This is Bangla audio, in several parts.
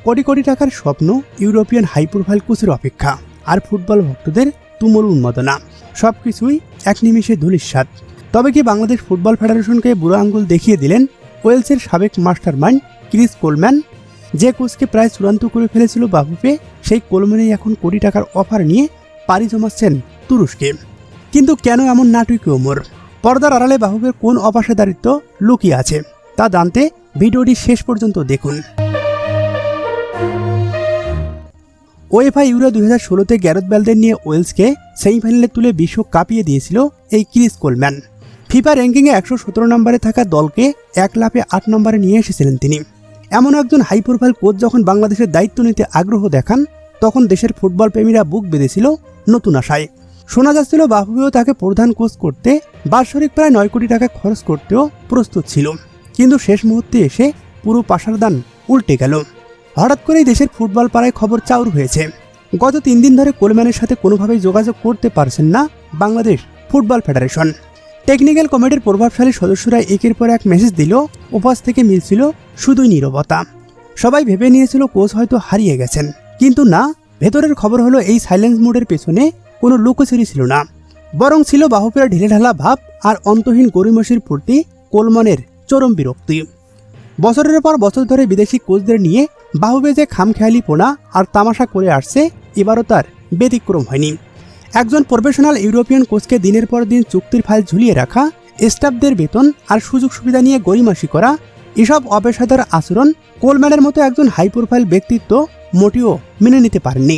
কোটি কোটি টাকার স্বপ্ন ইউরোপিয়ান হাই প্রোফাইল কোচের অপেক্ষা, আর ফুটবল ভক্তদের তুমুল উন্মাদনা। সবকিছুই এক নিমিষে ধূলিসাৎ। তবে কি বাংলাদেশ ফুটবল ফেডারেশনকে বুড়ো আঙ্গুল দেখিয়ে দিলেন ওয়েলসের সাবেক মাস্টারমাইন্ড ক্রিস কোলম্যান? যে কোচকে প্রায় চূড়ান্ত করে ফেলেছিল বাফুফে, সেই কোলম্যানই এখন কোটি টাকার অফার নিয়ে পাড়ি জমাচ্ছেন তুরস্কে। কিন্তু কেন এমন নাটকীয় মোড়? পর্দার আড়ালে বাফুফের কোন অপেশাদারিত্ব লুকিয়ে আছে তা জানতে ভিডিওটি শেষ পর্যন্ত দেখুন। ওয়েফা ইউরো 2016-তে গ্যারেথ বেলদের নিয়ে ওয়েলসকে সেমিফাইনালে তুলে বিশ্ব কাঁপিয়ে দিয়েছিল এই ক্রিস কোলম্যান। ফিফা র্যাঙ্কিংয়ে 117 নম্বরে থাকা দলকে 1 লাফে 8 নম্বরে নিয়ে এসেছিলেন তিনি। এমন একজন হাই প্রোফাইল কোচ যখন বাংলাদেশের দায়িত্ব নিতে আগ্রহ দেখান, তখন দেশের ফুটবল প্রেমীরা বুক বেঁধেছিল নতুন আশায়। শোনা যাচ্ছিল বাফুফেও তাকে প্রধান কোচ করতে বাৎসরিক প্রায় 9 কোটি টাকা খরচ করতেও প্রস্তুত ছিল। কিন্তু শেষ মুহূর্তে এসে পুরো পাশার দান উল্টে গেল। হঠাৎ করেই দেশের ফুটবল পাড়ায় খবর চাউর হয়েছে। গত 3 দিন ধরে কোলম্যানের সাথে কোনোভাবেই যোগাযোগ করতে পারছেন না বাংলাদেশ ফুটবল ফেডারেশন। টেকনিক্যাল কমিটির প্রভাবশালী সদস্যরা একের পর এক মেসেজ দিল, উপাস থেকে মিলছিল শুধুই নীরবতা। সবাই ভেবে নিয়েছিল কোচ হয়তো হারিয়ে গেছেন, কিন্তু না, ভেতরের খবর হলো এই সাইলেন্স মোডের পেছনে কোনো লুকোচুরি ছিল না, বরং ছিল বাফুফের ঢিলেঢালা ভাব আর অন্তহীন গরিমসির প্রতি কোলম্যানের চরম বিরক্তি। বছরের পর বছর ধরে বিদেশি কোচদের নিয়ে বাফুফে যে খামখেয়ালিপনা আর তামাশা করে আসছে, এবারও তার ব্যতিক্রম হয়নি। একজন প্রফেশনাল ইউরোপিয়ান কোচকে দিনের পর দিন চুক্তির ফাইল ঝুলিয়ে রাখা, স্টাফদের বেতন আর সুযোগ সুবিধা নিয়ে গরিমাসি করা, এসব অপেশাদার আচরণ কোলম্যানের মতো একজন হাই প্রোফাইল ব্যক্তিত্ব মোটেও মেনে নিতে পারেননি।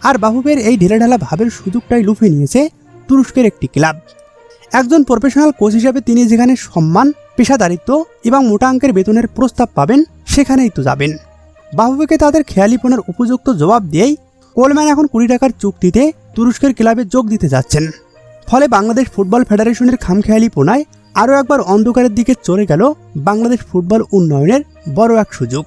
আর বাফুফের এই ঢিলেঢালা ভাবের সুযোগটাই লুফে নিয়েছে তুরস্কের একটি ক্লাব। একজন প্রফেশনাল কোচ হিসেবে তিনি যেখানে সম্মান, পেশাদারিত্ব এবং মোটা অঙ্কের বেতনের প্রস্তাব পাবেন, সেখানেই তো যাবেন। বাফুফেকে তাদের খেয়ালিপনার উপযুক্ত জবাব দিয়েই কোলম্যান এখন 20 টাকার চুক্তিতে তুরস্কের ক্লাবে যোগ দিতে যাচ্ছেন। ফলে বাংলাদেশ ফুটবল ফেডারেশনের খামখেয়ালিপনায় আরও একবার অন্ধকারের দিকে চলে গেল বাংলাদেশ ফুটবল উন্নয়নের বড় এক সুযোগ।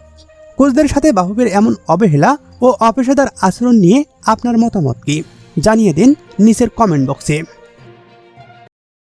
কোচদের সাথে বাফুফের এমন অবহেলা ও অপেশাদার আচরণ নিয়ে আপনার মতামত কি? জানিয়ে দিন নিচের কমেন্ট বক্সে।